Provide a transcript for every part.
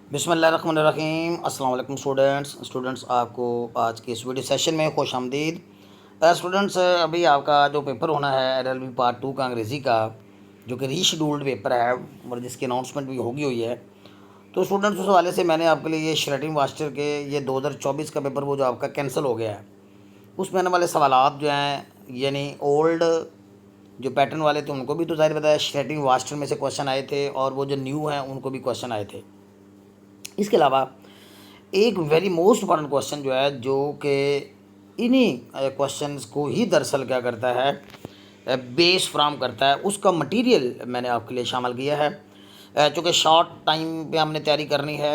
बिस्मिल्लाहिर्रहमानिर्रहीम। अस्सलाम वालेकुम स्टूडेंट्स, आपको आज के इस वीडियो सेशन में खुश आमदीद। स्टूडेंट्स, अभी आपका जो पेपर होना है LLB पार्ट 2 का अंग्रेज़ी का, जो कि रीशेड्यूल्ड पेपर है और जिसकी अनाउंसमेंट भी होगी हुई है। तो स्टूडेंट्स, उस हवाले से मैंने आपके लिए ये श्रेटिंग मास्टर के ये 2024 का पेपर वो जो आपका कैंसिल हो गया है, उसमें आने वाले सवालात जो हैं, यानी ओल्ड जो पैटर्न वाले थे उनको भी तो ज़ाहिर बताया श्रेटिंग मास्टर में से क्वेश्चन आए थे, और वो जो न्यू हैं उनको भी क्वेश्चन आए थे। इसके अलावा एक वेरी मोस्ट इंपॉर्टेंट क्वेश्चन जो है, जो कि इन्हीं क्वेश्चंस को ही दरअसल क्या करता है, बेस फ्राम करता है, उसका मटेरियल मैंने आपके लिए शामिल किया है। चूँकि शॉर्ट टाइम पे हमने तैयारी करनी है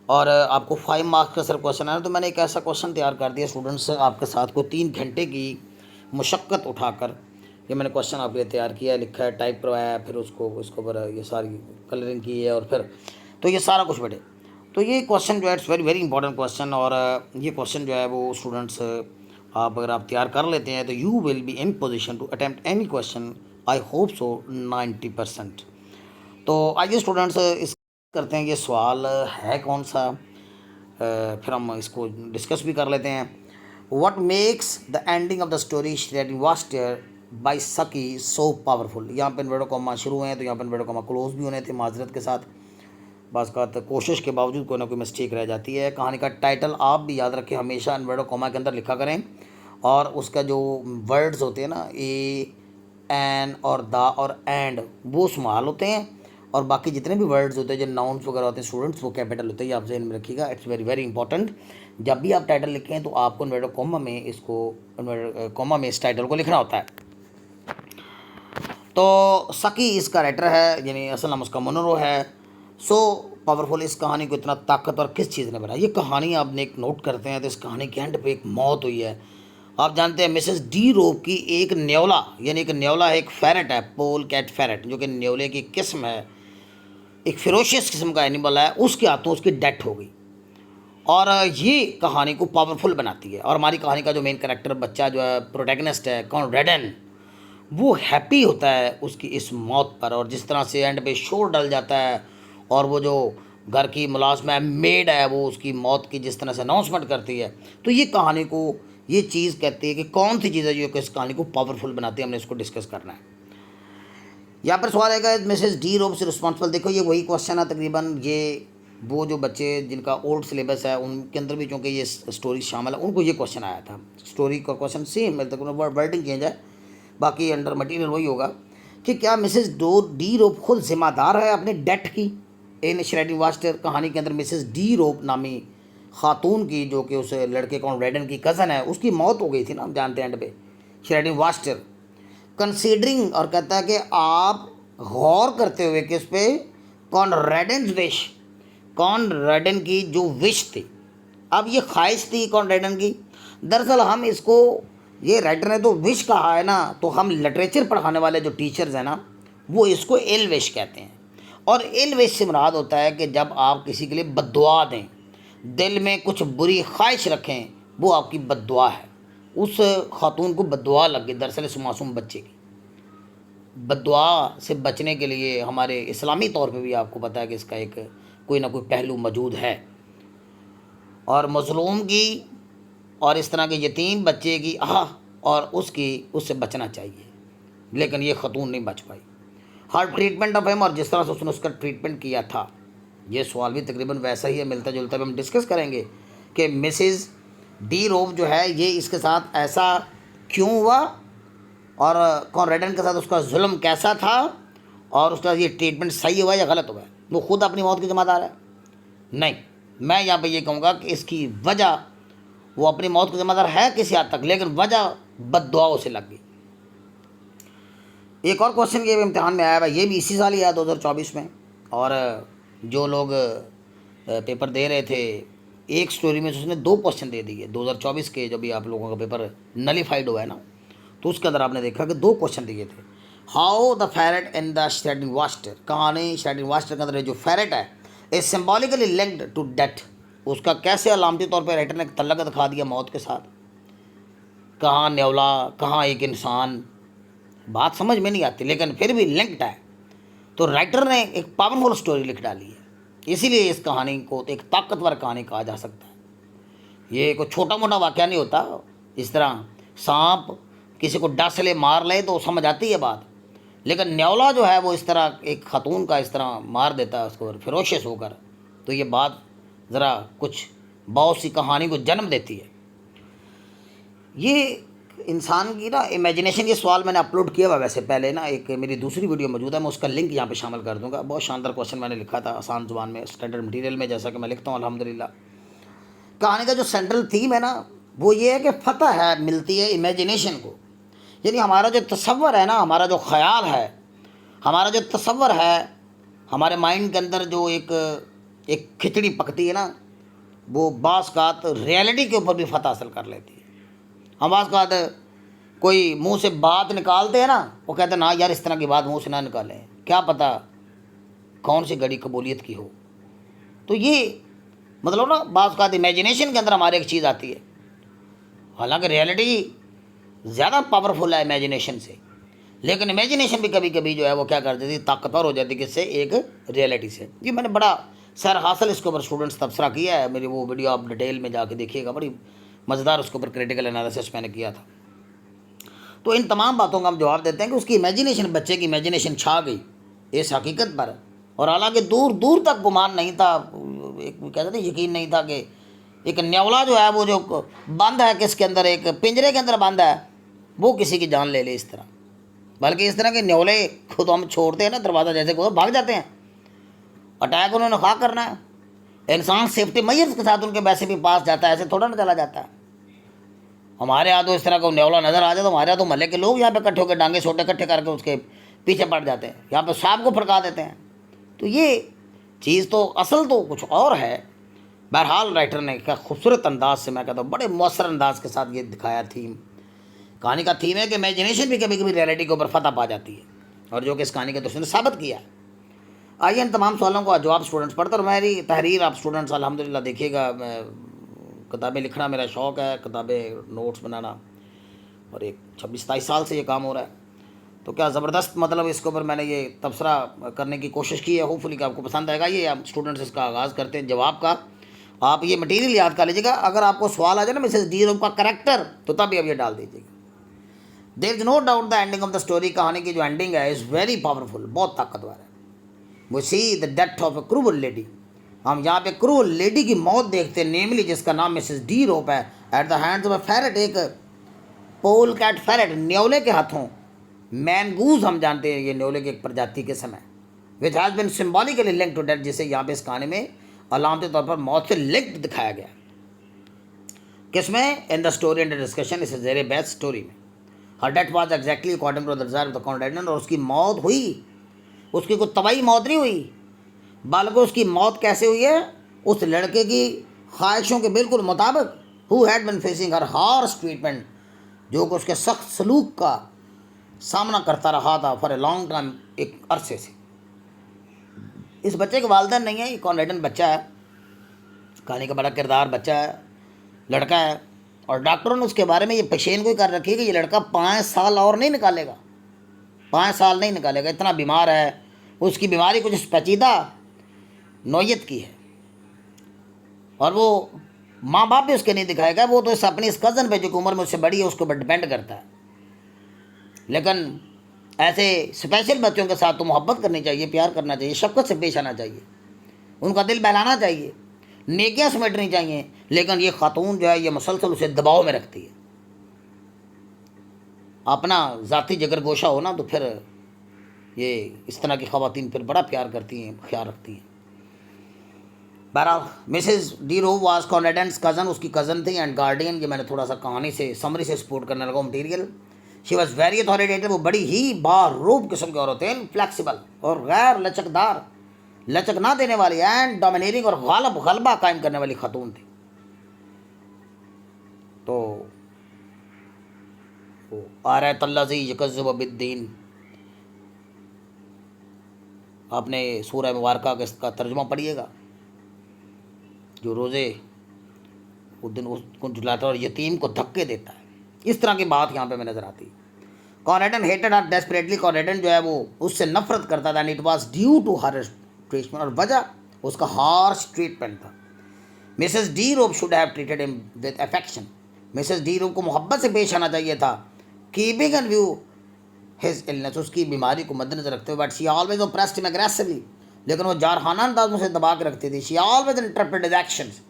और आपको 5 मार्क्स का सिर्फ क्वेश्चन है, तो मैंने एक ऐसा क्वेश्चन तैयार कर दिया स्टूडेंट्स आपके साथ को 3 घंटे की मुशक्क़त उठाकर ये मैंने क्वेश्चन आपके लिए तैयार किया है, लिखा है, टाइप करवाया है, फिर उसको पर ये सारी कलरिंग की है, और फिर तो ये सारा कुछ बेटे। तो ये क्वेश्चन जो है it's very very important question, और ये क्वेश्चन जो है वो स्टूडेंट्स अगर आप तैयार कर लेते हैं तो you will be in position to attempt any question, I hope so 90%। तो आइए स्टूडेंट्स इस करते हैं ये सवाल है कौन सा, फिर हम इसको डिस्कस भी कर लेते हैं। What makes the ending of the story Sredni Vashtar by Saki so powerful. यहाँ पे इन्वर्टेड कॉमा शुरू हैं तो यहाँ पे इन्वर्टेड कॉमा क्लोज भी होने थे, माजरत के साथ। बाज़ का कोशिश के बावजूद कोई ना कोई मिस्टेक रह जाती है। कहानी का टाइटल आप भी याद रखें, हमेशा इन्वर्टेड कॉमा के अंदर लिखा करें, और उसका जो वर्ड्स होते हैं ना, ए, एन और द और एंड, वो स्मॉल होते हैं, और बाकी जितने भी वर्ड्स होते हैं जो नाउन्स वगैरह होते हैं स्टूडेंट्स, वो कैपिटल होते हैं। ये आप ज़हन में रखिएगा, इट्स वेरी वेरी इंपॉर्टेंट। जब भी आप टाइटल लिखें तो आपको इन्वर्टेड कॉमा में इन्वर्टेड कॉमा में इस टाइटल को लिखना होता है। तो सकी इसका राइटर है, यानी असल नाम उसका मोनरो है। सो पावरफुल, इस कहानी को इतना ताकतवर किस चीज़ ने बनाया। ये कहानी आपने एक नोट करते हैं तो इस कहानी के एंड पे एक मौत हुई है। आप जानते हैं मिसेस डी रोप की एक न्योला, यानी एक न्योला है, एक फेरेट है, पोल कैट फेरेट, जो कि न्योले की किस्म है, एक फिरोशियस किस्म का एनिमल है, उसके हाथों उसकी डेथ हो गई। और ये कहानी को पावरफुल बनाती है। और हमारी कहानी का जो मेन कैरेक्टर बच्चा जो है, प्रोटैगनिस्ट है, कौन, रेडन, वो हैप्पी होता है उसकी इस मौत पर, और जिस तरह से एंड पे शोर डल जाता है, और वो जो घर की मुलाजमा है, मेड है, वो उसकी मौत की जिस तरह से अनाउंसमेंट करती है। तो ये कहानी को ये चीज़ कहती है कि कौन सी चीज़ है जो कि इस कहानी को पावरफुल बनाती है, हमने इसको डिस्कस करना है। यहाँ पर सवाल आएगा मिसेस डी रोब से रिस्पॉन्सिबल। देखो ये वही क्वेश्चन है तकरीबन, ये वो जो बच्चे जिनका ओल्ड सिलेबस है उनके अंदर भी चूँकि ये स्टोरी शामिल है, उनको ये क्वेश्चन आया था। स्टोरी का क्वेश्चन सेम है, तकरीबन वर्डिंग चेंज है, बाकी अंडर मटेरियल वही होगा कि क्या मिसेस डी रोप खुद जिम्मेदार है अपने डेथ की। इन श्रेडिंग वास्टर कहानी के अंदर मिसेस डी रोप नामी खातून की, जो कि उस लड़के कौन, रेडन की कज़न है, उसकी मौत हो गई थी ना, हम जानते हैं एंड पे श्रेडिंग वास्टर कंसीडरिंग, और कहता है कि आप गौर करते हुए किस पे, कौन, रेडन विश, कौन, रेडन की जो विश थी। अब ये ख्वाहिश थी कौन, रेडन की। दरअसल हम इसको, ये राइटर ने तो विश कहा है ना, तो हम लिटरेचर पढ़ाने वाले जो टीचर्स हैं ना, वो इसको इल विश कहते हैं। और इल विश से मुराद होता है कि जब आप किसी के लिए बद्दुआ दें, दिल में कुछ बुरी ख्वाहिश रखें, वो आपकी बद्दुआ है। उस खातून को बद्दुआ लग गई दरअसल इस मासूम बच्चे की। बद्दुआ से बचने के लिए हमारे इस्लामी तौर पे भी आपको पता है कि इसका एक कोई ना कोई पहलू मौजूद है, और मज़लूम की और इस तरह के यतीम बच्चे की और उससे बचना चाहिए, लेकिन ये खतून नहीं बच पाई। हर ट्रीटमेंट ऑफ हिम, और जिस तरह से उसने उसका ट्रीटमेंट किया था, ये सवाल भी तकरीबन वैसा ही है, मिलता जुलता भी। हम डिस्कस करेंगे कि मिसेस डी रोप जो है ये इसके साथ ऐसा क्यों हुआ, और कौन, रेडन के साथ उसका जुल्म कैसा था, और उसका ये ट्रीटमेंट सही हुआ या गलत हुआ है। वो खुद अपनी मौत की जिम्मेदार है? नहीं, मैं यहाँ पे ये कहूँगा कि इसकी वजह, वो अपनी मौत की जिम्मेदार है किसी हद तक, लेकिन वजह बद्दुआओं से लग गई। एक और क्वेश्चन ये इम्तिहान में आया है, ये भी इसी साल ही आया 2024 में, और जो लोग पेपर दे रहे थे, एक स्टोरी में उसने 2 क्वेश्चन दे दिए 2024 के, जो भी आप लोगों का पेपर नलीफाइड हुआ है ना, तो उसके अंदर आपने देखा कि 2 क्वेश्चन दिए थे। How the ferret in the Sredni Vashtar, कहानी श्रेडिंग वास्टर के अंदर जो फेरेट है is symbolically linked to death, उसका कैसे अलामती तौर पर राइटर ने तल्लक दिखा दिया मौत के साथ। कहाँ न्योला, कहाँ एक इंसान, बात समझ में नहीं आती, लेकिन फिर भी लिंक्ड है। तो राइटर ने एक पावरफुल स्टोरी लिख डाली है। इसीलिए इस कहानी को एक ताकतवर कहानी कहा जा सकता है। ये कोई छोटा मोटा वाक़या नहीं होता। इस तरह सांप किसी को डस ले मार ले तो समझ आती है बात, लेकिन न्योला जो है वो इस तरह एक खातून का इस तरह मार देता है उसको फिरोशियस होकर, तो ये बात ज़रा कुछ बहुत सी कहानी को जन्म देती है। ये इंसान की ना इमेजिनेशन, ये सवाल मैंने अपलोड किया हुआ वैसे पहले ना, एक मेरी दूसरी वीडियो मौजूद है, मैं उसका लिंक यहाँ पे शामिल कर दूंगा। बहुत शानदार क्वेश्चन मैंने लिखा था आसान जुबान में, स्टैंडर्ड मटेरियल में, जैसा कि मैं लिखता हूँ अल्हम्दुलिल्लाह। कहानी का जो सेंट्रल थीम है ना वो ये है कि फतह है मिलती है इमेजिनेशन को, यानी हमारा जो तसव्वुर है ना, हमारा जो ख्याल है, हमारा जो तसव्वुर है, हमारे माइंड के अंदर जो एक खिचड़ी पकती है ना, वो बाज़ कात रियलिटी के ऊपर भी फतह हासिल कर लेती है। हम बाज़ कात कोई मुंह से बात निकालते हैं ना, वो कहते हैं ना यार इस तरह की बात मुंह से ना निकालें, क्या पता कौन सी घड़ी कबूलियत की हो। तो ये मतलब ना बाज़ कात इमेजिनेशन के अंदर हमारे एक चीज़ आती है, हालांकि रियलिटी ज़्यादा पावरफुल है इमेजिनेशन से, लेकिन इमेजिनेशन भी कभी कभी जो है वो क्या कर देती, ताकतवर हो जाती किससे, एक रियलिटी से। ये मैंने बड़ा सर हासिल इसके ऊपर स्टूडेंट्स तबसरा किया है, मेरी वो वीडियो आप डिटेल में जाके देखिएगा, बड़ी मज़ेदार उसके ऊपर क्रिटिकल एनालिसिस मैंने किया था। तो इन तमाम बातों का हम जवाब देते हैं कि उसकी इमेजिनेशन, बच्चे की इमेजिनेशन छा गई इस हकीकत पर, और हालांकि दूर दूर तक गुमान नहीं था, एक कहते थे यकीन नहीं था कि एक न्योला जो है वो जो बंद है किसके अंदर, एक पिंजरे के अंदर बंद है, वो किसी की जान ले ले इस तरह। बल्कि इस तरह के न्योले को तो हम छोड़ते हैं ना दरवाज़ा जैसे को, भाग जाते हैं, अटैक उन्होंने खा करना है। इंसान सेफ्टी मेजर्स के साथ उनके वैसे भी पास जाता है, ऐसे थोड़ा ना चला जाता है। हमारे यहाँ तो इस तरह का न्योला नज़र आ जाए तो हमारे यहाँ तो महल्ले के लोग यहाँ पे इकट्ठे होकर डांगे छोटे इकट्ठे करके उसके पीछे पड़ जाते हैं, यहाँ पे सांप को फड़का देते हैं। तो ये चीज़ तो असल तो कुछ और है। बहरहाल राइटर ने क्या खूबसूरत अंदाज से, मैं कहता हूँ बड़े मौसर अंदाज के साथ ये दिखाया थीम। कहानी का थीम है कि इमेजिनेशन भी कभी कभी रियलिटी के ऊपर फतह पा जाती है, और जो कि इस कहानी के दोस्तों ने साबित किया है। आइए इन तमाम सवालों का जवाब स्टूडेंट्स पढ़ते, और मेरी तहरीर आप स्टूडेंट्स अल्हम्दुलिल्लाह देखिएगा। मैं किताबें लिखना मेरा शौक़ है, किताबें नोट्स बनाना, और एक 26-27 साल से ये काम हो रहा है। तो क्या ज़बरदस्त मतलब इसके ऊपर मैंने ये तबसरा करने की कोशिश की है। होपफुली कि आपको पसंद आएगा। ये आप स्टूडेंट्स इसका आगाज़ करते हैं जवाब का। आप ये मटेरियल याद कर लीजिएगा, अगर आपको सवाल आ जाए ना मिसेस डी का करेक्टर, तो तभी अब ये डाल दीजिएगा। There is no doubt the ending of the story, कहानी की जो एंडिंग है इज़ वेरी पावरफुल, बहुत ताकतवर है। वो see the death of A cruel lady, हम यहाँ पे क्रूअल लेडी की मौत देखते हैं, नेमली जिसका नाम मिसेस डी रोप है, at the hands of a ferret, एक पोल कैट फेरेट, न्योले के हाथों। मैनगूज हम जानते हैं ये न्योले की एक प्रजाति के समय, which has been symbolically link to death, जिसे यहाँ पे इस कहानी में अलामती तौर पर मौत से लिंक दिखाया गया। किसमें, in the story and discussion, इस वेरी बेस्ट स्टोरी में। Her death was exactly according to the desire of the कॉन्टेंडेंट, और उसकी मौत हुई, उसकी कोई तबाही मौत नहीं हुई, बल्कि उसकी मौत कैसे हुई है, उस लड़के की ख्वाहिशों के बिल्कुल मुताबिक, who had been facing her harsh treatment, जो कि उसके सख्त सलूक का सामना करता रहा था फॉर ए लॉन्ग टाइम, एक अरसे से। इस बच्चे के वालिदैन नहीं है, ये कॉन्वेडेंट बच्चा है, कहानी का बड़ा किरदार बच्चा है, लड़का है, और डॉक्टरों ने उसके बारे में ये पेशेन कोई कर रखी है कि ये लड़का 5 साल और नहीं निकालेगा, 5 साल नहीं निकालेगा, इतना बीमार है। उसकी बीमारी कुछ पेचीदा नौयत की है, और वो माँ बाप भी उसके नहीं दिखाएगा, वो तो इस अपनी इस कज़न पे जो कि उम्र में उससे बड़ी है उसके ऊपर डिपेंड करता है। लेकिन ऐसे स्पेशल बच्चों के साथ तो मोहब्बत करनी चाहिए, प्यार करना चाहिए, शफ़क़त से पेश आना चाहिए, उनका दिल बहलाना चाहिए, नेकियां समेटनी चाहिए। लेकिन ये खातून जो है ये मुसलसल उसे दबाव में रखती है। अपना ज़ाती जिगर गोशा हो ना तो फिर ये इस तरह की ख़वातीन फिर बड़ा प्यार करती हैं, ख्याल रखती हैं। बहरहाल Mrs De Ropp was Conradin's cousin, उसकी कज़न थी एंड गार्डियन। ये मैंने थोड़ा सा कहानी से समरी से सपोर्ट करने लगा material. She was very authoritative, वो बड़ी ही बारूब किस्म की औरत है, फ्लैक्सीबल और गैर लचकदार, लचक ना देने वाली, एंड डोमिनेटिंग और गलबा कायम करने वाली खातून थी। तो आरतल्लाज़ी यकज़्ज़ुब बिद्दीन, आपने सूरह मुबारका का तर्जुमा पढ़िएगा, जो रोज़े उस दिन उसको झुलाता है और यतीम को धक्के देता है, इस तरह की बात यहाँ पे में नज़र आती है। कॉन्रेडन हेटेड हर डेस्परेटली, कॉन्रेडन जो है वो उससे नफरत करता था, and it was due to her treatment, और वजह उसका हार्श ट्रीटमेंट था। Mrs De Ropp should have treated him with affection. Mrs De Ropp को मोहब्बत से पेश आना चाहिए था, keeping in view his illness, उसकी बीमारी को मद्देनजर रखते हुए। But she always oppressed him aggressively, लेकिन वो जारहाना अंदाज में उसे दबा के रखती थी। She always interrupted his actions,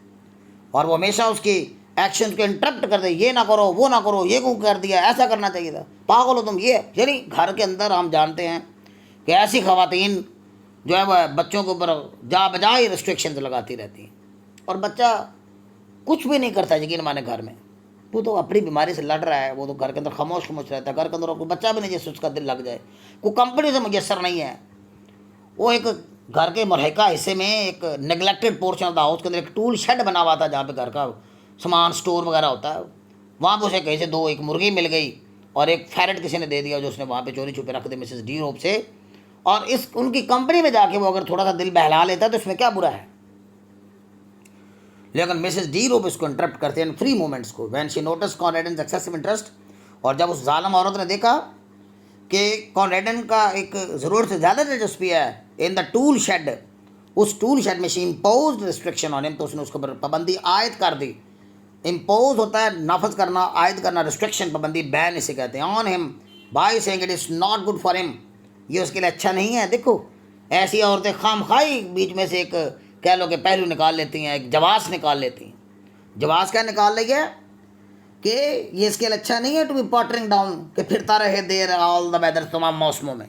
और वो हमेशा उसकी एक्शंस को इंटरप्ट कर दे, ये ना करो, वो ना करो, ये क्यों कर दिया, ऐसा करना चाहिए था, पागल हो तुम, ये। यानी घर के अंदर हम जानते हैं कि ऐसी खवातीन जो है वह बच्चों के ऊपर जा बजाय रिस्ट्रिक्शंस लगाती रहती हैं, और बच्चा कुछ भी नहीं करता यकीन माने घर में। वो तो अपनी बीमारी से लड़ रहा है, वो तो घर के अंदर खामोश खामोश रहता है। घर के अंदर कोई बच्चा भी नहीं जिससे उसका दिल लग जाए, कोई कंपनी से मुयसर नहीं है। वो एक घर के मरहका हिस्से में एक neglected portion of the house के अंदर एक टूल शेड बना हुआ था, जहाँ पे घर का सामान स्टोर वगैरह होता है। वहाँ पे उसे कहीं से एक मुर्गी मिल गई और एक फैरेट किसी ने दे दिया, जो उसने वहाँ पे चोरी छुपे रख दी मिसेस डी रोप से। और इस उनकी कंपनी में जाके वो अगर थोड़ा सा दिल बहला लेता तो इसमें क्या बुरा है। लेकिन मिसेस डी रोप इसको इंटरप्ट करते हैं फ्री मोमेंट्स को। When she notice Conradin's excessive interest, और जब उस जालिम औरत ने देखा कि कॉनरेडन का एक ज़रूरत से ज़्यादा दिलचस्पी है इन द टूल शेड, उस टूल शेड में she impose restriction on him, तो उसने उसके ऊपर पाबंदी आयद कर दी। इम्पोज होता है नाफज करना, आयद करना, रिस्ट्रिक्शन पाबंदी, बैन इसे कहते हैं। On him by saying it is not good for him, ये उसके लिए अच्छा नहीं है। देखो ऐसी औरतें खामखाई बीच में से एक कह लो कि पहलू निकाल लेती हैं, एक जवास निकाल लेती हैं। जवास क्या निकाल रही है कि ये इसके लिए अच्छा नहीं है टू बी पॉटरिंग डाउन, कि फिरता रहे देर ऑल द वेदर, तमाम मौसमों में।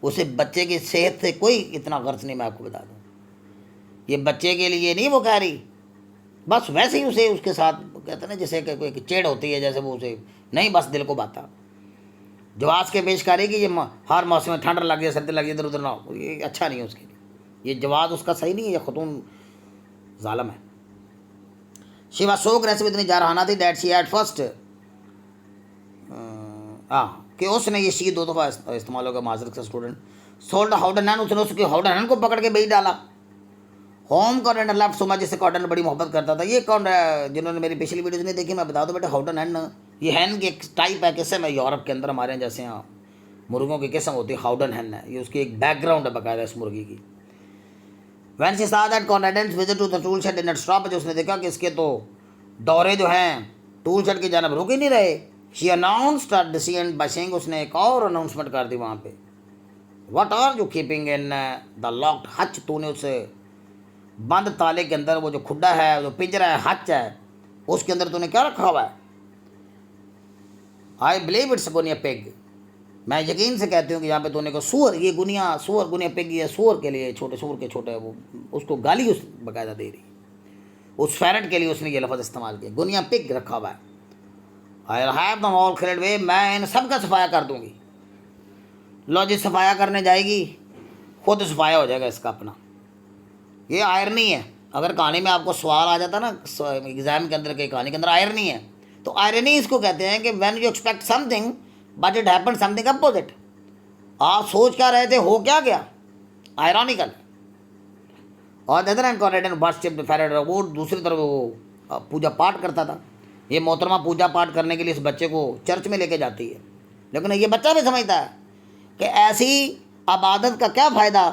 उसे बच्चे की सेहत से कोई इतना गर्ज नहीं, मैं आपको बता दूँ। ये बच्चे के लिए नहीं वो कह रही, बस वैसे ही उसे उसके साथ कहते हैं ना जैसे कि कोई चिड़ होती है, जैसे वो उसे नहीं बस दिल को बाता। जवास के पेश करें कि ये हर मौसम में ठंड लग जाए, सर्दी लग जाए, इधर उधर ना हो, ये अच्छा नहीं है उसके लिए। ये जवाब उसका सही नहीं है, ये खतून जालम है। शी वाज सो अग्रेसिव, इतनी जारहाना थी दैट शी एट फर्स्ट कि उसने ये शी दो दफ़ा इस्तेमाल होगा माजरत का स्टूडेंट सोल्ड हाउडन, उसने उसके हाउडन को पकड़ के बेच डाला। होम कॉर्डन लेफ्ट सोमा, जिससे कॉर्डन बड़ी मोहब्बत करता था। ये कौन है, जिन्होंने मेरी पिछली वीडियो नहीं देखी मैं बता दूं बेटा, हाउडन हैन, ये हैन की एक टाइप है, किस्म है यूरोप के अंदर हमारे यहाँ जैसे यहाँ मुर्गों की किस्म होती है, हाउडन हैन है, ये उसकी एक बैकग्राउंड है बकायदा इस मुर्गी की। When she saw that Conradin's visit to the tool shed in stop, जो उसने देखा कि इसके तो दौरे जो हैं टूल शेड की जानब रुक ही नहीं रहे। She announced her decision by saying, उसने एक और अनाउंसमेंट कर दी वहाँ पे, what are you keeping in the locked hutch, तूने उसे बंद ताले के अंदर, वो जो खुड्डा है, जो पिंजरा है, हच है, उसके अंदर तूने क्या रखा हुआ है। आई बिलीव इट्स गुनिया पिग, मैं यकीन से कहती हूँ कि यहाँ पे तूने को सूअर, ये गुनिया सूअर, गुनिया पिग ये सूअर के लिए, छोटे सूअर के छोटे, वो उसको गाली उस बाकायदा दे रही, उस फैरट के लिए उसने ये लफ्ज़ इस्तेमाल किया, गुनिया पिग रखा हुआ है। I have them all cleared way, मैं इन सब का सफाया कर दूँगी। लो जी सफाया करने जाएगी, खुद सफाया हो जाएगा इसका अपना। ये आयरनी है, अगर कहानी में आपको सवाल आ जाता ना एग्जाम के अंदर, के कहानी के अंदर आयरनी है, तो आयरनी इसको कहते हैं कि when you expect something but it happen something opposite, आप सोच क्या रहे थे हो क्या गया, आयरॉनिकल। और अदर एंड कॉन्रेडन वर्शिप फैरेट, वो दूसरी तरफ वो पूजा पाठ करता था। ये मोहतरमा पूजा पाठ करने के लिए इस बच्चे को चर्च में लेके जाती है, लेकिन ये बच्चा भी समझता है कि ऐसी इबादत का क्या फ़ायदा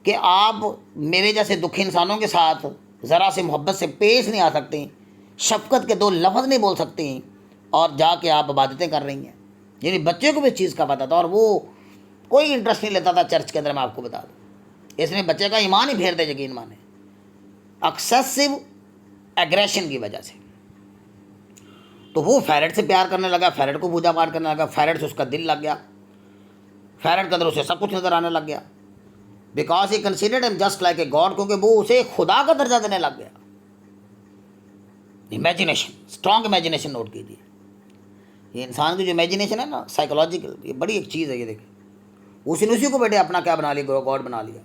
कि आप मेरे जैसे दुखी इंसानों के साथ ज़रा से मोहब्बत से पेश नहीं आ सकती, शफ़क़त के दो लफ्ज़ नहीं बोल सकती, और जाके आप इबादतें कर रही हैं। यानी बच्चे को भी इस चीज़ का पता था, और वो कोई इंटरेस्ट नहीं लेता था चर्च के अंदर, मैं आपको बता दूँ। इसने बच्चे का ईमान ही फेर दे यकीन माने, एक्सेसिव एग्रेशन की वजह से। तो वो फैरेट से प्यार करने लगा, फैरेट को पूजा पाठ करने लगा, फैरेट से उसका दिल लग गया, फैरेट के अंदर उसे सब कुछ नज़र आने लग गया। Because he considered him just like a god, क्योंकि वो उसे खुदा का दर्जा देने लग गया। इमेजिनेशन, स्ट्रॉन्ग इमेजिनेशन नोट कीजिए। ये इंसान की जो इमेजिनेशन है ना साइकोलॉजिकल, ये बड़ी एक चीज़ है। ये देखिए उसने उसी को बेटे अपना क्या बना लिया, गॉड बना लिया।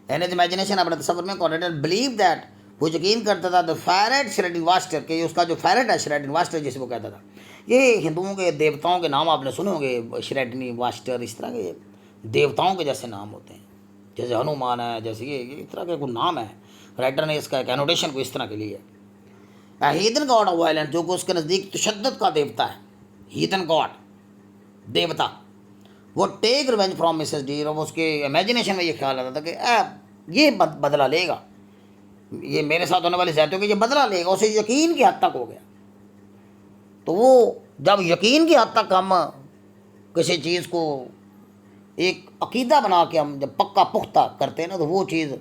एंड इमेजिनेशन अपने तस्वर में कॉन्रेडर बिलीव दैट, वो यकीन करता था द फैरेट श्रेडिन वास्टर, के उसका जो फैरेट है श्रेडिन वास्टर जिसे वो कहता था। ये हिंदुओं के देवताओं के नाम आपने सुने होंगे, श्रेडिनी वास्टर, इस तरह के देवताओं के जैसे नाम होते हैं, जैसे हनुमान है, जैसे ये इस तरह के कोई नाम है। राइटर ने इसका एक एनोटेशन को इस तरह के लिए है। हीदन गॉड ऑफ वायलेंस, जो कि उसके नज़दीक तशद्दुद का देवता है, हीदन गॉड देवता। वो take revenge from Mrs D, और उसके इमेजिनेशन में ये ख्याल आता था कि ये बदला लेगा, ये मेरे साथ होने वाली ज़्यादतियों की ये बदला लेगा। उसे यकीन की हद तक हो गया। तो वो जब यकीन की हद तक हम किसी चीज़ को एक अकीदा बना के हम जब पक्का पुख्ता करते हैं ना, तो वो चीज़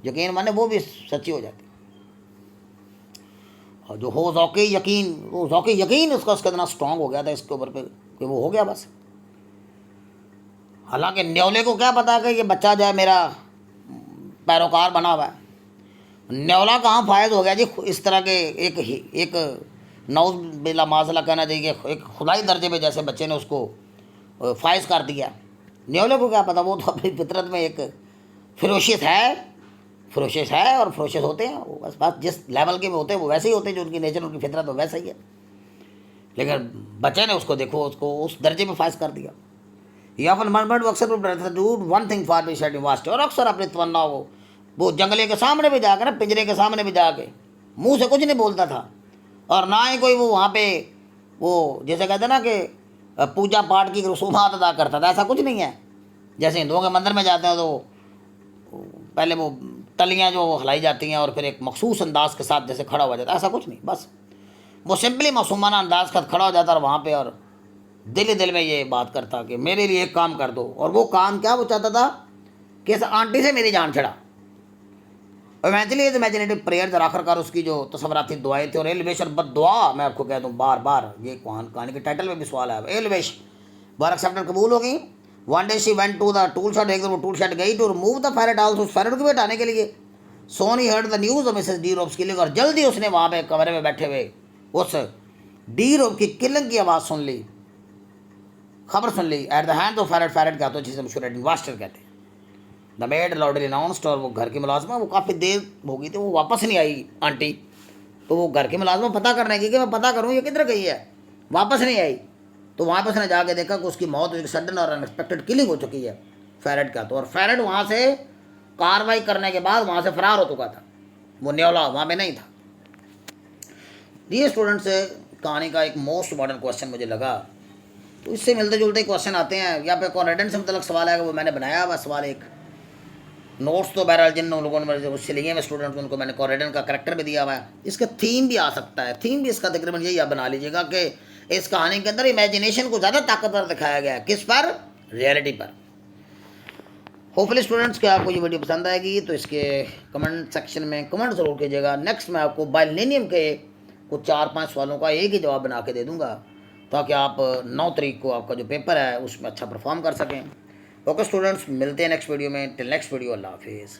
यकीन माने वो भी सच्ची हो जाती है। और जो हो ज़ौक़ यकीन, वो ज़ौक़ यकीन उसका इतना स्ट्रांग हो गया था इसके ऊपर पे कि वो हो गया बस। हालांकि न्योले को क्या पता कि ये बच्चा जो है मेरा पैरोकार बना हुआ है। न्योला कहाँ फायद हो गया जी इस तरह के एक नौज बिला माजला कहना चाहिए, एक खुदाई दर्जे में जैसे बच्चे ने उसको फायज कर दिया। न्योले को क्या पता, वो तो अपनी फितरत में एक फिरोशियत है और फरोशियत होते हैं वो, बस जिस लेवल के में होते हैं वो वैसे ही होते हैं, जो उनकी नेचर उनकी फितरत वो वैसा ही है। लेकिन बच्चे ने उसको देखो उसको उस दर्जे में फायज कर दिया। या फिर मरमट अक्सर dude one thing for be shed vast, और अक्सर अपनी तमन्ना वो जंगले के सामने भी जाकर ना, पिंजरे के सामने भी जाके मुंह से कुछ नहीं बोलता था, और ना ही कोई वो वहाँ पे वो जैसे कहते हैं ना कि पूजा पाठ की रसूमात अदा करता था, ऐसा कुछ नहीं है। जैसे हिंदुओं के मंदिर में जाते हैं तो पहले वो तलियाँ जो हिलाई जाती हैं और फिर एक मखसूस अंदाज के साथ जैसे खड़ा हो जाता है, ऐसा कुछ नहीं। बस वो सिंपली मासूमाना अंदाज के साथ खड़ा हो जाता और वहाँ पे और दिल ही दिल में ये बात करता कि मेरे लिए एक काम कर दो। और वो काम क्या वो चाहता था कि इस आंटी से मेरी जान छड़ा। इवेंचुअली इमेजिनेटिव प्रेयर्स और आखिरकार उसकी जो तस्वराती दुआएं थी और एलवेश और बद्दुआ, मैं आपको कह दूँ बार बार, ये कहानी के टाइटल में भी सवाल है, एलवेश बार एक्सेप्टेड कबूल हो गई। One day she went to the tool shed, एक दिन वो टूल शेड गई to remove the ferret house, उस फेरेट को भी हटाने के लिए। So he heard the news of Mrs D Ropp's killing, और जल्दी उसने वहाँ पे कमरे में बैठे हुए उस डी रोब की किलिंग की आवाज़ सुन ली, खबर सुन ली। At the hand of ferret, ferret क्या तो जिसे मशहूर इन्वेस्टर कहते हैं। द मेड लाउडली अनाउंस्ड, और वो घर की मुलाजमा वो काफ़ी देर हो गई थी, वो वापस नहीं आई आंटी। तो वो घर की मुलाजमा पता करने की कि मैं पता करूँ ये किधर गई है, वापस नहीं आई। तो वहाँ पर उसने जाके देखा कि उसकी मौत एक सडन और अनएक्सपेक्टेड किलिंग हो चुकी है फेरेट का। तो और फेरेट वहाँ से कार्रवाई करने के बाद वहाँ से फरार हो चुका था, वो न्योला वहाँ पे नहीं था। ये स्टूडेंट से कहानी का एक मोस्ट इम्पॉर्टेंट क्वेश्चन मुझे लगा। तो इससे मिलते जुलते क्वेश्चन आते हैं। यहाँ पे कॉन्फिडेंस से मतलब सवाल है, वो मैंने बनाया हुआ सवाल एक। नोट्स तो बहरहाल जिन लोगों ने उससे लिए मैं स्टूडेंट उनको मैंने कॉरिडन का करैक्टर भी दिया हुआ है। इसका थीम भी आ सकता है, थीम भी इसका तकरीबन यही आप बना लीजिएगा कि इस कहानी के अंदर इमेजिनेशन को ज़्यादा ताकतवर दिखाया गया है, किस पर, रियलिटी पर। होपफुली स्टूडेंट्स क्या आपको ये वीडियो पसंद आएगी तो इसके कमेंट सेक्शन में कमेंट ज़रूर कीजिएगा। नेक्स्ट मैं आपको बाइलिनियम के कुछ 4-5 सवालों का एक ही जवाब बना के दे दूँगा, ताकि आप 9 तारीख को आपका जो पेपर है उसमें अच्छा परफॉर्म कर सकें। ओके स्टूडेंट्स, मिलते हैं नेक्स्ट वीडियो में। टिल नेक्स्ट वीडियो, अल्लाह हाफिज़।